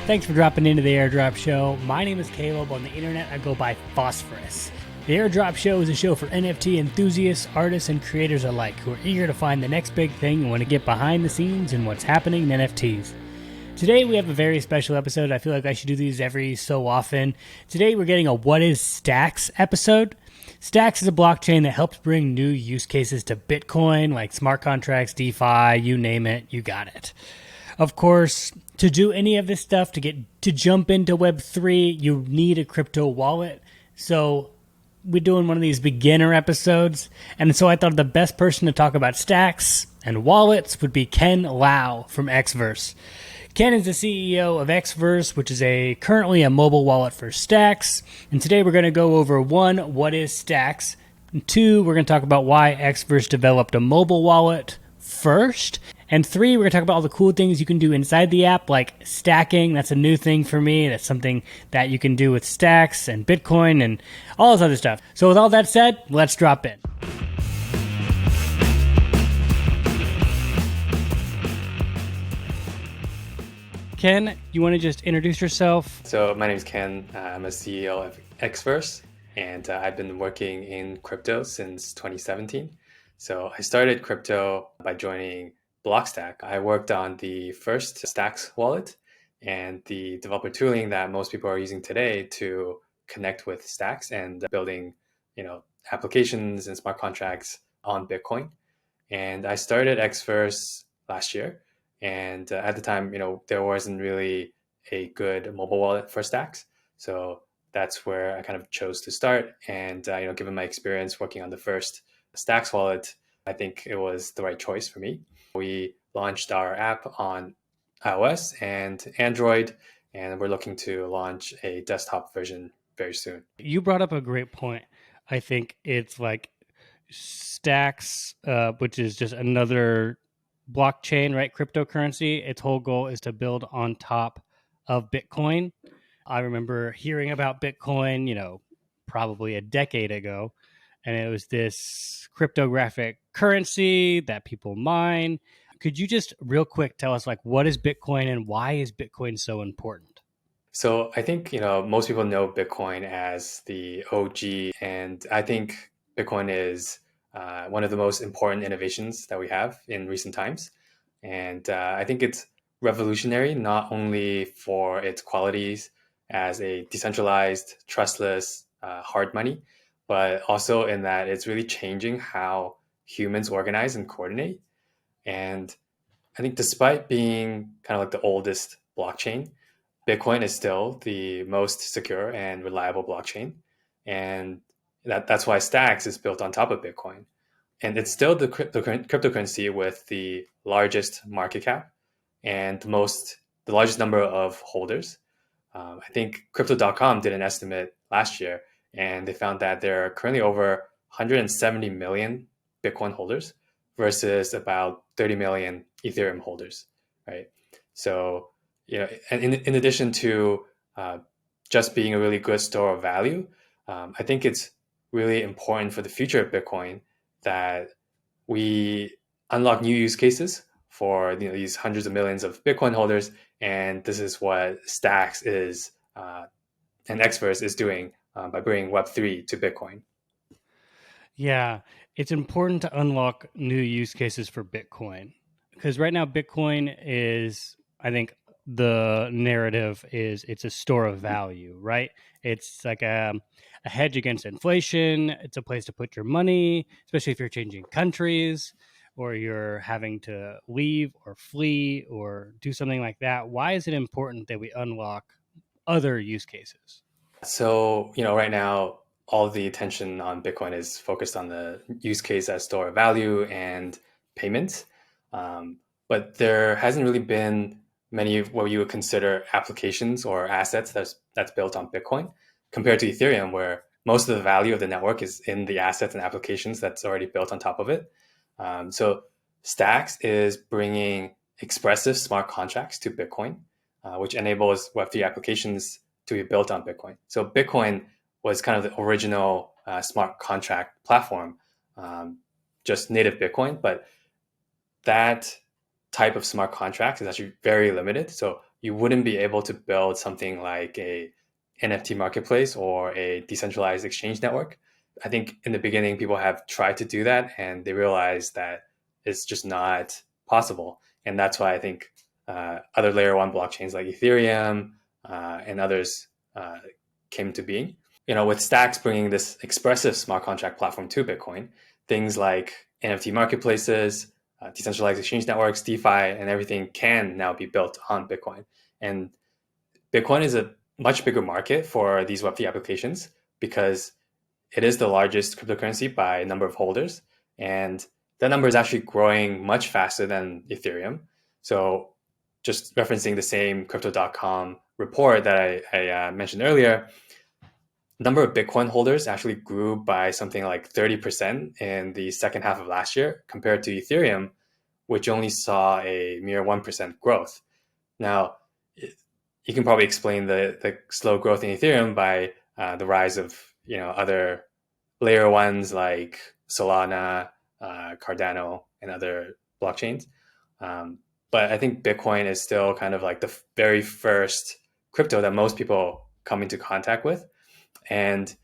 Thanks for dropping into the Airdrop Show. My name is Caleb. On the internet, I go by Xverse. The Airdrop Show is a show for NFT enthusiasts, artists, and creators alike who are eager to find the next big thing and want to get behind the scenes and what's happening in NFTs. Today we have a very special episode. I feel like I should do these every so often. Today we're getting a What is Stacks episode. Stacks is a blockchain that helps bring new use cases to Bitcoin, like smart contracts, DeFi, you name it, you got it. Of course, to do any of this stuff, to jump into Web3, you need a crypto wallet. So we're doing one of these beginner episodes. And so I thought the best person to talk about stacks and wallets would be Ken Liao from Xverse. Ken is the CEO of Xverse, which is currently a mobile wallet for Stacks. And today we're going to go over 1, what is Stacks? And 2, we're going to talk about why Xverse developed a mobile wallet first. And 3, we're going to talk about all the cool things you can do inside the app, like stacking. That's a new thing for me. That's something that you can do with Stacks and Bitcoin and all this other stuff. So with all that said, let's drop in. Ken, you want to just introduce yourself? So my name is Ken. I'm a CEO of Xverse, and I've been working in crypto since 2017. So I started crypto by joining Blockstack. I worked on the first Stacks wallet and the developer tooling that most people are using today to connect with Stacks and building, applications and smart contracts on Bitcoin. And I started Xverse last year. And at the time, there wasn't really a good mobile wallet for Stacks. So that's where I kind of chose to start. And, given my experience working on the first Stacks wallet, I think it was the right choice for me. We launched our app on iOS and Android, and we're looking to launch a desktop version very soon. You brought up a great point. I think it's like Stacks, which is just another blockchain, right? Cryptocurrency. Its whole goal is to build on top of Bitcoin. I remember hearing about Bitcoin, probably a decade ago, and it was this cryptographic currency that people mine. Could you just real quick tell us what is Bitcoin and why is Bitcoin so important? So I think, most people know Bitcoin as the OG, and I think Bitcoin is one of the most important innovations that we have in recent times. And I think it's revolutionary, not only for its qualities as a decentralized, trustless, hard money, but also in that it's really changing how humans organize and coordinate. And I think despite being kind of like the oldest blockchain, Bitcoin is still the most secure and reliable blockchain. And that's why Stacks is built on top of Bitcoin. And it's still the cryptocurrency with the largest market cap and the largest number of holders. I think crypto.com did an estimate last year, and they found that there are currently over 170 million Bitcoin holders versus about 30 million Ethereum holders, right? So, and in addition to just being a really good store of value, I think it's really important for the future of Bitcoin that we unlock new use cases for these hundreds of millions of Bitcoin holders, and this is what Stacks is and Xverse is doing by bringing Web3 to Bitcoin. Yeah, it's important to unlock new use cases for Bitcoin because right now Bitcoin is, I think, the narrative is it's a store of value, right? It's like a hedge against inflation. It's a place to put your money, especially if you're changing countries or you're having to leave or flee or do something like that. Why is it important that we unlock other use cases? So, right now, all the attention on Bitcoin is focused on the use case as store of value and payments. But there hasn't really been many of what you would consider applications or assets that's built on Bitcoin compared to Ethereum, where most of the value of the network is in the assets and applications that's already built on top of it. So Stacks is bringing expressive smart contracts to Bitcoin, which enables Web3 applications to be built on Bitcoin. So Bitcoin was kind of the original smart contract platform, just native Bitcoin, but that type of smart contracts is actually very limited. So you wouldn't be able to build something like a NFT marketplace or a decentralized exchange network. I think in the beginning, people have tried to do that and they realize that it's just not possible. And that's why I think other layer one blockchains like Ethereum and others came to being. With Stacks bringing this expressive smart contract platform to Bitcoin, things like NFT marketplaces, decentralized exchange networks, DeFi, and everything can now be built on Bitcoin. And Bitcoin is a much bigger market for these Web3 applications because it is the largest cryptocurrency by number of holders. And that number is actually growing much faster than Ethereum. So just referencing the same crypto.com report that I mentioned earlier, number of Bitcoin holders actually grew by something like 30% in the second half of last year compared to Ethereum, which only saw a mere 1% growth. Now, you can probably explain the slow growth in Ethereum by the rise of other layer ones like Solana, Cardano, and other blockchains. But I think Bitcoin is still kind of like the very first crypto that most people come into contact with. And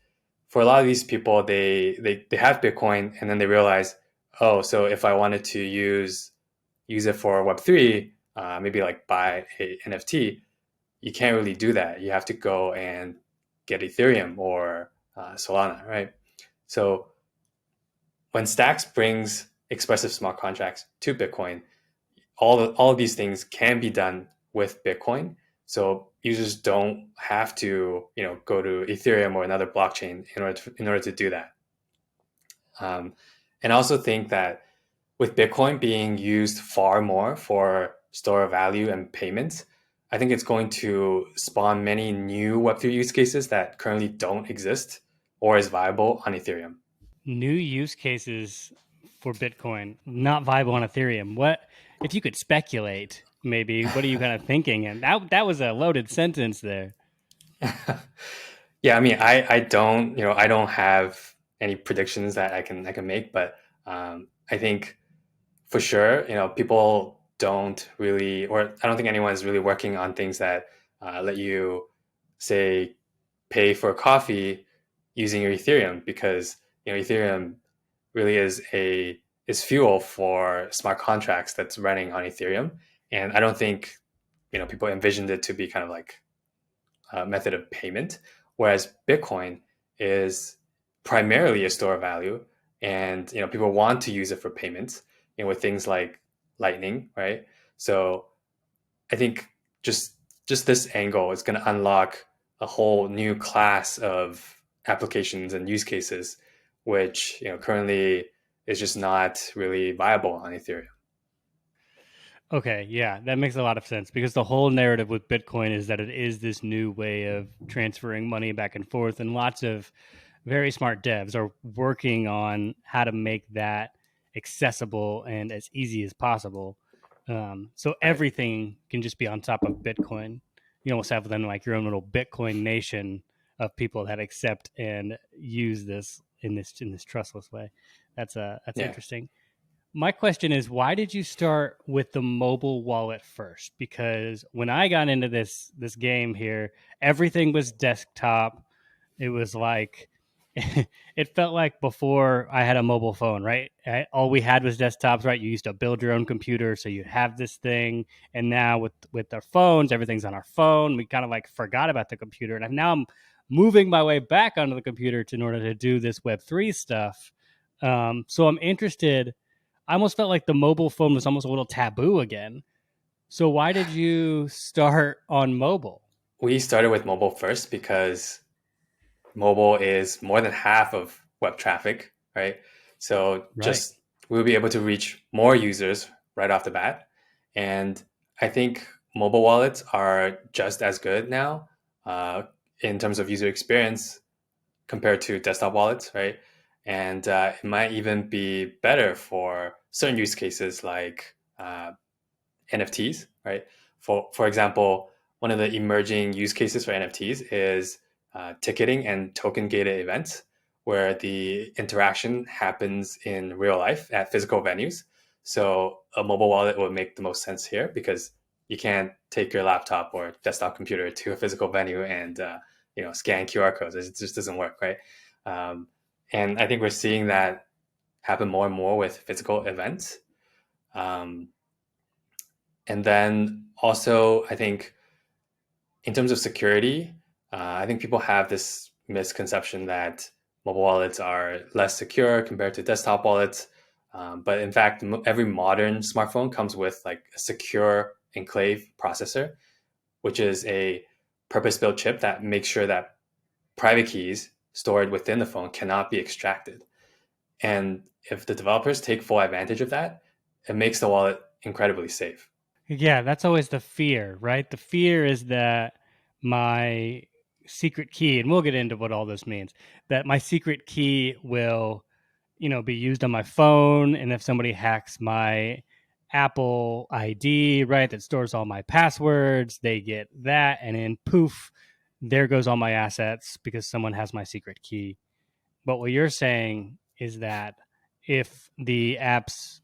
for a lot of these people, they have Bitcoin and then they realize, oh, so if I wanted to use it for Web3, maybe like buy a NFT, you can't really do that. You have to go and get Ethereum or Solana, right? So when Stacks brings expressive smart contracts to Bitcoin, all of these things can be done with Bitcoin. So users don't have to go to Ethereum or another blockchain in order to do that. And I also think that with Bitcoin being used far more for store of value and payments, I think it's going to spawn many new Web3 use cases that currently don't exist or is viable on Ethereum. New use cases for Bitcoin, not viable on Ethereum. What if you could speculate? Maybe what are you kind of thinking? And that was a loaded sentence there. Yeah, I mean, I don't have any predictions that I can make, but I think for sure, people don't really, or I don't think anyone is really working on things that let you, say, pay for coffee using your Ethereum, because Ethereum really is fuel for smart contracts that's running on Ethereum, and I don't think people envisioned it to be kind of like method of payment, whereas Bitcoin is primarily a store of value, and people want to use it for payments, with things like Lightning, right? So I think just this angle is going to unlock a whole new class of applications and use cases, which currently is just not really viable on Ethereum. Okay, yeah, that makes a lot of sense because the whole narrative with Bitcoin is that it is this new way of transferring money back and forth, and lots of very smart devs are working on how to make that accessible and as easy as possible. So Right. everything can just be on top of Bitcoin. You almost have then like your own little Bitcoin nation of people that accept and use this in this trustless way. That's Yeah. interesting. My question is, why did you start with the mobile wallet first? Because when I got into this game here, everything was desktop. It was like it felt like before I had a mobile phone, right? All we had was desktops, right? You used to build your own computer, so you have this thing. And now with our phones, everything's on our phone. We kind of like forgot about the computer, and now I'm moving my way back onto the computer in order to do this Web3 stuff. So I'm interested. I almost felt like the mobile phone was almost a little taboo again. So why did you start on mobile? We started with mobile first because mobile is more than half of web traffic, right? So Right. just we'll be able to reach more users right off the bat. And I think mobile wallets are just as good now uh, in terms of user experience compared to desktop wallets, right? And it might even be better for certain use cases like NFTs, right? For example, one of the emerging use cases for NFTs is ticketing and token gated events, where the interaction happens in real life at physical venues. So a mobile wallet would make the most sense here because you can't take your laptop or desktop computer to a physical venue and scan QR codes. It just doesn't work, right? Um, and I think we're seeing that happen more and more with physical events. Um, and then also, I think in terms of security, I think people have this misconception that mobile wallets are less secure compared to desktop wallets. But in fact, every modern smartphone comes with like a secure enclave processor, which is a purpose-built chip that makes sure that private keys stored within the phone cannot be extracted. And if the developers take full advantage of that, it makes the wallet incredibly safe. Yeah, that's always the fear, right? The fear is that my secret key, and we'll get into what all this means, that my secret key will, be used on my phone. And if somebody hacks my Apple ID, right, that stores all my passwords, they get that. And then poof, there goes all my assets because someone has my secret key. But what you're saying is that if the apps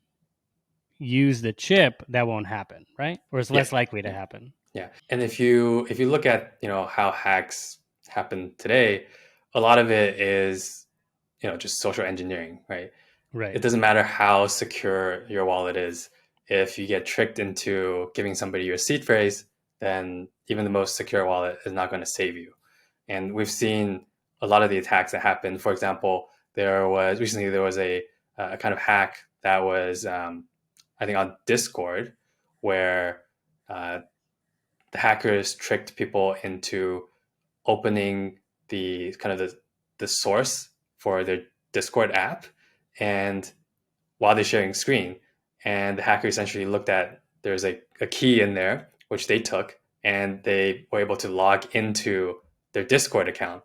use the chip, that won't happen, right? Or it's Yeah, less likely to yeah, happen. yeah. And if you look at how hacks happen today, a lot of it is just social engineering, right? Right. It doesn't matter how secure your wallet is. If you get tricked into giving somebody your seed phrase, then even the most secure wallet is not going to save you. And we've seen a lot of the attacks that happen. For example, there was a kind of hack that was I think on Discord where uh, the hackers tricked people into opening the source for their Discord app, and while they're sharing screen, and the hacker essentially looked at there's a key in there which they took, and they were able to log into their Discord account,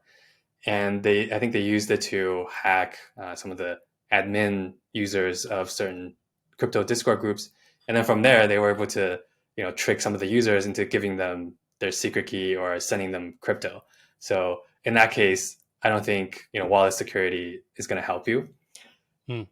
and I think they used it to hack some of the admin users of certain crypto Discord groups, and then from there they were able to trick some of the users into giving them their secret key or sending them crypto. So in that case, I don't think wallet security is going to help you. Hmm.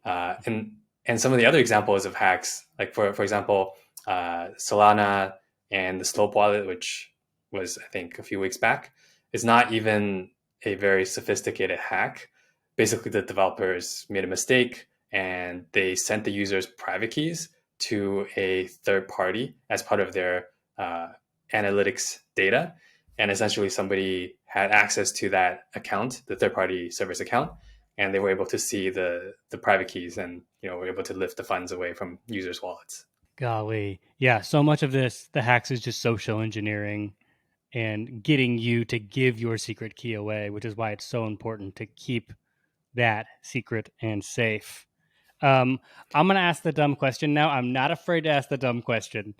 And some of the other examples of hacks, like for example, Solana and the Slope wallet, which was I think a few weeks back, is not even a very sophisticated hack. Basically, the developers made a mistake and they sent the users private keys to a third party as part of their uh, analytics data. And essentially, somebody had access to that account, the third party service account, and they were able to see the private keys and were able to lift the funds away from users' wallets. Golly. Yeah, so much of this, the hacks is just social engineering and getting you to give your secret key away, which is why it's so important to keep that secret and safe. Um, I'm going to ask the dumb question now. I'm not afraid to ask the dumb question,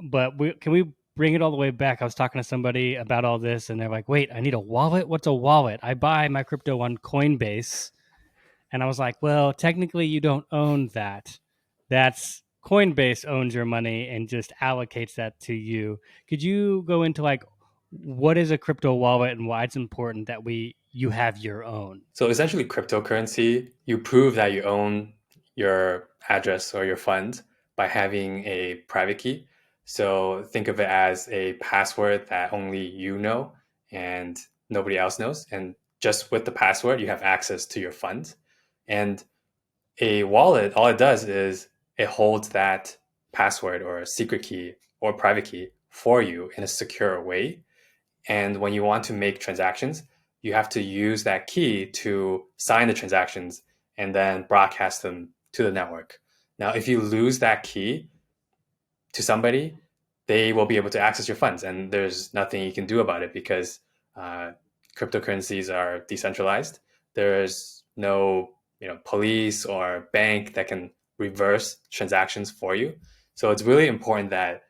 but can we bring it all the way back? I was talking to somebody about all this, and they're like, wait, I need a wallet? What's a wallet? I buy my crypto on Coinbase. And I was like, well, technically, you don't own that. That's Coinbase owns your money and just allocates that to you. Could you go into like what is a crypto wallet and why it's important that you have your own? So essentially, cryptocurrency, you prove that you own your address or your funds by having a private key. So think of it as a password that only you know and nobody else knows. And just with the password, you have access to your funds. And a wallet, all it does is it holds that password or a secret key or private key for you in a secure way. And when you want to make transactions, you have to use that key to sign the transactions and then broadcast them to the network. Now, if you lose that key to somebody, they will be able to access your funds, and there's nothing you can do about it because uh, cryptocurrencies are decentralized. There's no police or bank that can reverse transactions for you. So it's really important that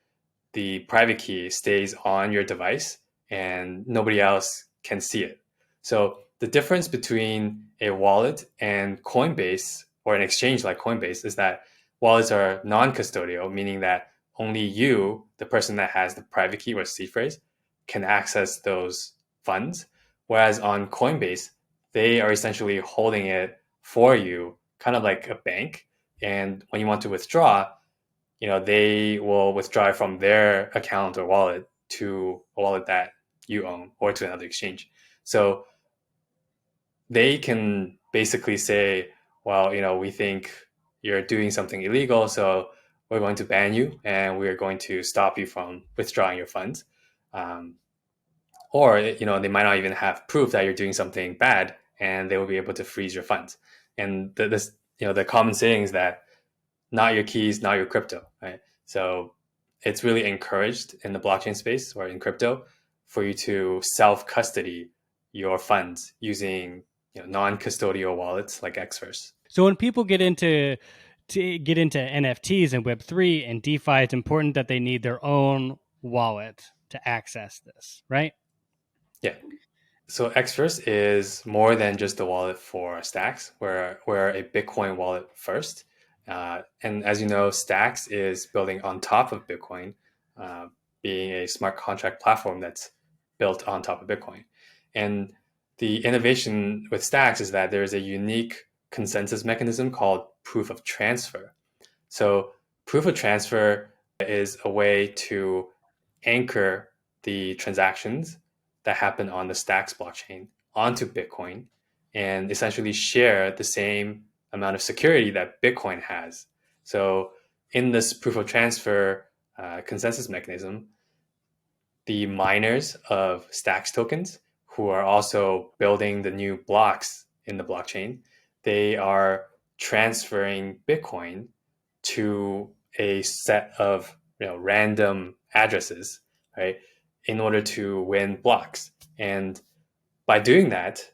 the private key stays on your device and nobody else can see it. So the difference between a wallet and Coinbase or an exchange like Coinbase is that wallets are non-custodial, meaning that only you, the person that has the private key or seed phrase, can access those funds. Whereas on Coinbase, they are essentially holding it for you, kind of like a bank. And when you want to withdraw, they will withdraw from their account or wallet to a wallet that you own or to another exchange. So they can basically say, well, we think you're doing something illegal, so we're going to ban you and we're going to stop you from withdrawing your funds. Um, or they might not even have proof that you're doing something bad, and they will be able to freeze your funds. And the common saying is that not your keys, not your crypto, right? So it's really encouraged in the blockchain space or in crypto for you to self custody your funds using non-custodial wallets like Xverse. So when people get into NFTs and Web3 and DeFi, it's important that they need their own wallet to access this, right? Yeah. So Xverse is more than just a wallet for Stacks. We're a Bitcoin wallet first. And as you know, Stacks is building on top of Bitcoin, uh, being a smart contract platform that's built on top of Bitcoin. And the innovation with Stacks is that there's a unique consensus mechanism called proof of transfer. So proof of transfer is a way to anchor the transactions that happen on the Stacks blockchain onto Bitcoin and essentially share the same amount of security that Bitcoin has. So in this proof of transfer consensus mechanism, the miners of Stacks tokens who are also building the new blocks in the blockchain, they are transferring Bitcoin to a set of random addresses, right, in order to win blocks. And by doing that,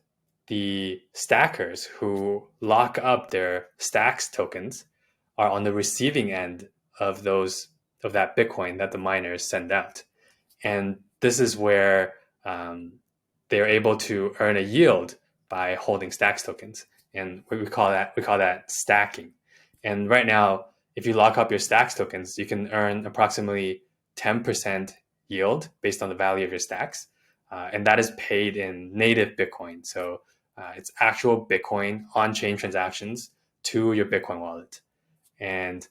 the stackers who lock up their Stacks tokens are on the receiving end of that Bitcoin that the miners send out. And this is where they're able to earn a yield by holding Stacks tokens, and we call that stacking. And right now, if you lock up your Stacks tokens, you can earn approximately 10% yield based on the value of your Stacks, and that is paid in native Bitcoin. So it's actual Bitcoin on-chain transactions to your Bitcoin wallet, and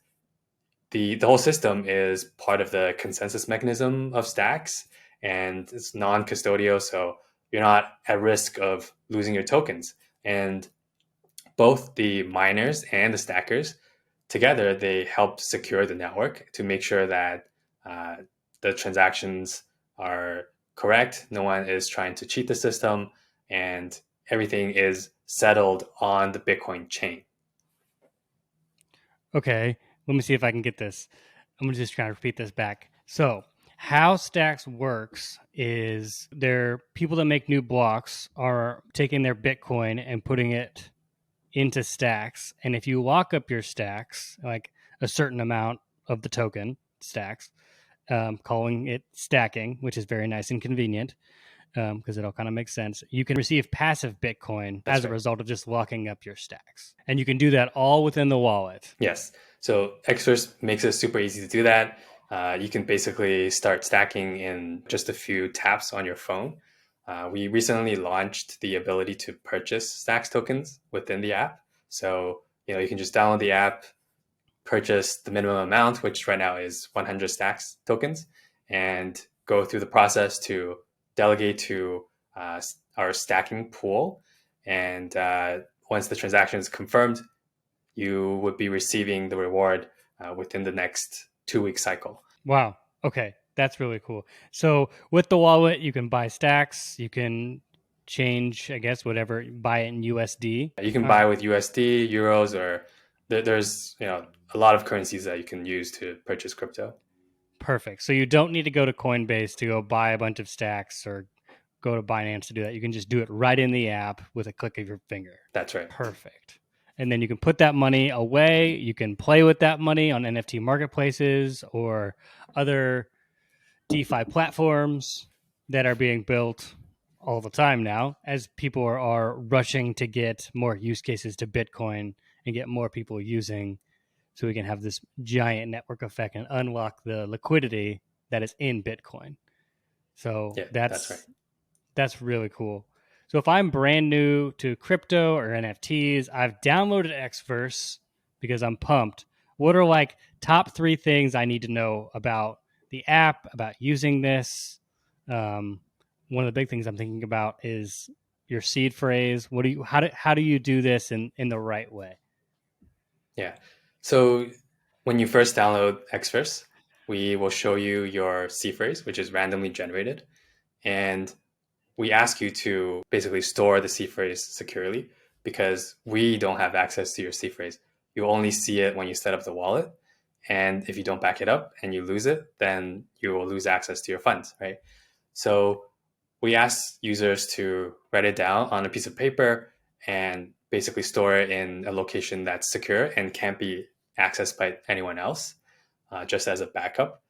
the whole system is part of the consensus mechanism of Stacks, and it's non-custodial, so you're not at risk of losing your tokens. And both the miners and the stackers together, they help secure the network to make sure that uh, the transactions are correct, no one is trying to cheat the system, and everything is settled on the Bitcoin chain. Okay, let me see if I can get this. I'm going to just try to repeat this back. So, how Stacks works is there people that make new blocks are taking their Bitcoin and putting it into Stacks. And if you lock up your Stacks, like a certain amount of the token Stacks, calling it stacking, which is very nice and convenient because it all kind of makes sense. You can receive passive Bitcoin That's as a right. result of just locking up your Stacks. And you can do that all within the wallet. Yes. So Xverse makes it super easy to do that. You can basically start stacking in just a few taps on your phone. We recently launched the ability to purchase Stacks tokens within the app. So, you can just download the app, purchase the minimum amount, which right now is 100 Stacks tokens, and go through the process to delegate to our stacking pool. And once the transaction is confirmed, you would be receiving the reward within the next 2-week cycle. Wow. Okay. That's really cool. So with the wallet, you can buy Stacks. You can change, I guess, whatever, buy it in USD. You can buy with USD, euros, or there's a lot of currencies that you can use to purchase crypto. Perfect. So you don't need to go to Coinbase to go buy a bunch of Stacks or go to Binance to do that. You can just do it right in the app with a click of your finger. That's right. Perfect. And then you can put that money away. You can play with that money on NFT marketplaces or other DeFi platforms that are being built all the time now as people are rushing to get more use cases to Bitcoin and get more people using so we can have this giant network effect and unlock the liquidity that is in Bitcoin. So Yeah, that's right. that's really cool. So if I'm brand new to crypto or NFTs, I've downloaded Xverse because I'm pumped. what are like top 3 things I need to know about the app, about using this? One of the big things I'm thinking about is your seed phrase. How do you do this in the right way? Yeah. So when you first download Xverse, we will show you your C phrase, which is randomly generated. And we ask you to basically store the C phrase securely because we don't have access to your C phrase. You only see it when you set up the wallet. And if you don't back it up and you lose it, then you will lose access to your funds, right? So we ask users to write it down on a piece of paper and basically store it in a location that's secure and can't be accessed by anyone else, just as a backup.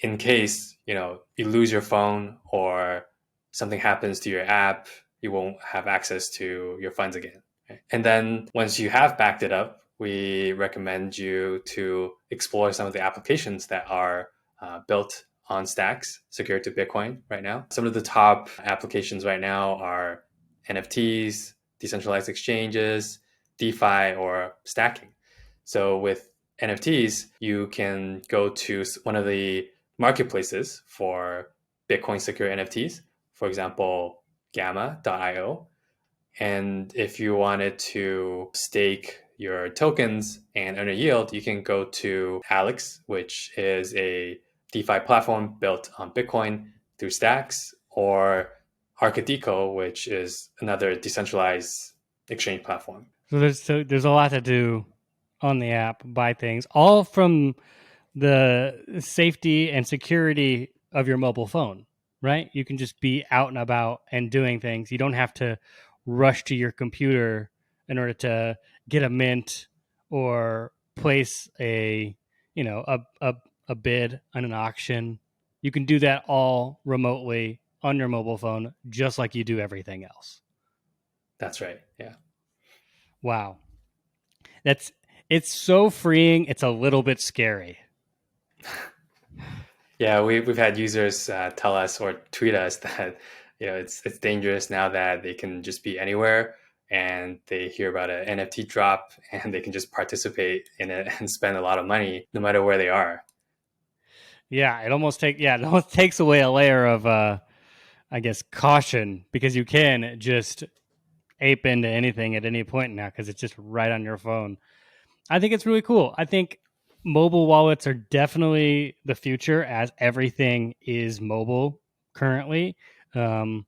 In case you lose your phone or something happens to your app, you won't have access to your funds again. Right? And then once you have backed it up, we recommend you to explore some of the applications that are built on stacks secured to Bitcoin right now. Some of the top applications right now are NFTs, decentralized exchanges, DeFi, or stacking. So with NFTs, you can go to one of the marketplaces for Bitcoin secure NFTs, for example, gamma.io. And if you wanted to stake your tokens and earn a yield, you can go to Alex, which is a DeFi platform built on Bitcoin through stacks, or Arcadico, which is another decentralized exchange platform. So there's a lot to do on the app, buy things, all from the safety and security of your mobile phone, right? You can just be out and about and doing things. You don't have to rush to your computer in order to get a mint or place a bid on an auction. You can do that all remotely on your mobile phone, just like you do everything else. That's right. Yeah. Wow. That's it's so freeing. It's a little bit scary. Yeah, we've had users tell us or tweet us that it's dangerous now that they can just be anywhere and they hear about an NFT drop and they can just participate in it and spend a lot of money no matter where they are. It almost takes away a layer of I guess caution because you can just ape into anything at any point now because it's just right on your phone. I think it's really cool. I think mobile wallets are definitely the future as everything is mobile currently. Um,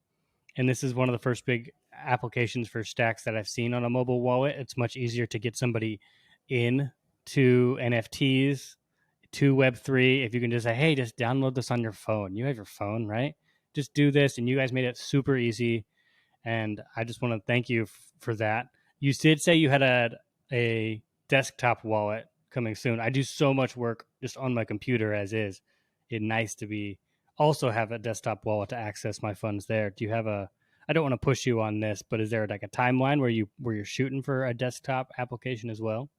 and this is one of the first big applications for stacks that I've seen on a mobile wallet. It's much easier to get somebody in to NFTs, to Web3. If you can just say, hey, just download this on your phone. You have your phone, right? Just do this. And you guys made it super easy. And I just want to thank you for that. You did say you had a desktop wallet coming soon. I do so much work just on my computer as is. It's nice to be also have a desktop wallet to access my funds there. Do you have a? I don't want to push you on this, but is there like a timeline where you're shooting for a desktop application as well?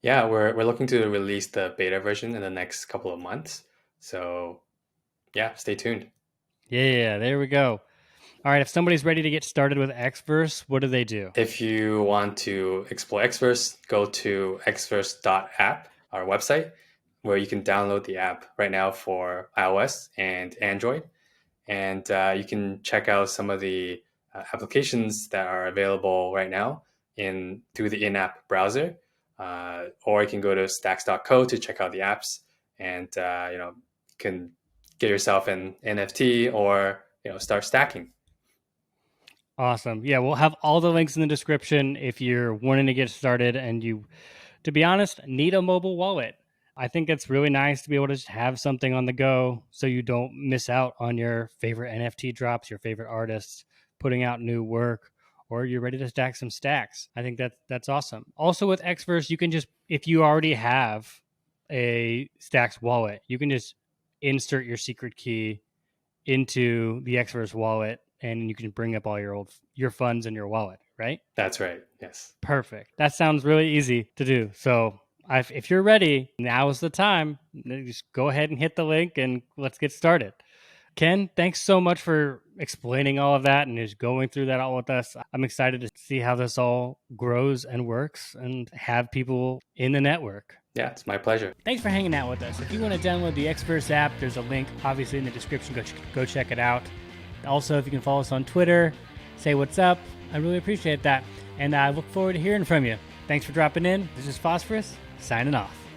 Yeah, we're looking to release the beta version in the next couple of months. So yeah, stay tuned. Yeah, there we go. All right, if somebody's ready to get started with Xverse, what do they do? If you want to explore Xverse, go to xverse.app, our website, where you can download the app right now for iOS and Android. And you can check out some of the applications that are available right now through the in-app browser. Or you can go to stacks.co to check out the apps and you can get yourself an NFT or start stacking. Awesome. Yeah, we'll have all the links in the description if you're wanting to get started and you, to be honest, need a mobile wallet. I think it's really nice to be able to just have something on the go so you don't miss out on your favorite NFT drops, your favorite artists putting out new work, or you're ready to stack some stacks. I think that's awesome. Also with Xverse, you can just, if you already have a Stacks wallet, you can just insert your secret key into the Xverse wallet and you can bring up all your funds in your wallet, right? That's right. Yes. Perfect. That sounds really easy to do. So if you're ready, now is the time. Just go ahead and hit the link and let's get started. Ken, thanks so much for explaining all of that and just going through that all with us. I'm excited to see how this all grows and works and have people in the network. Yeah, it's my pleasure. Thanks for hanging out with us. If you want to download the Xverse app, there's a link obviously in the description. Go check it out. Also, if you can follow us on Twitter, say what's up. I really appreciate that. And I look forward to hearing from you. Thanks for dropping in. This is Phosphorus, signing off.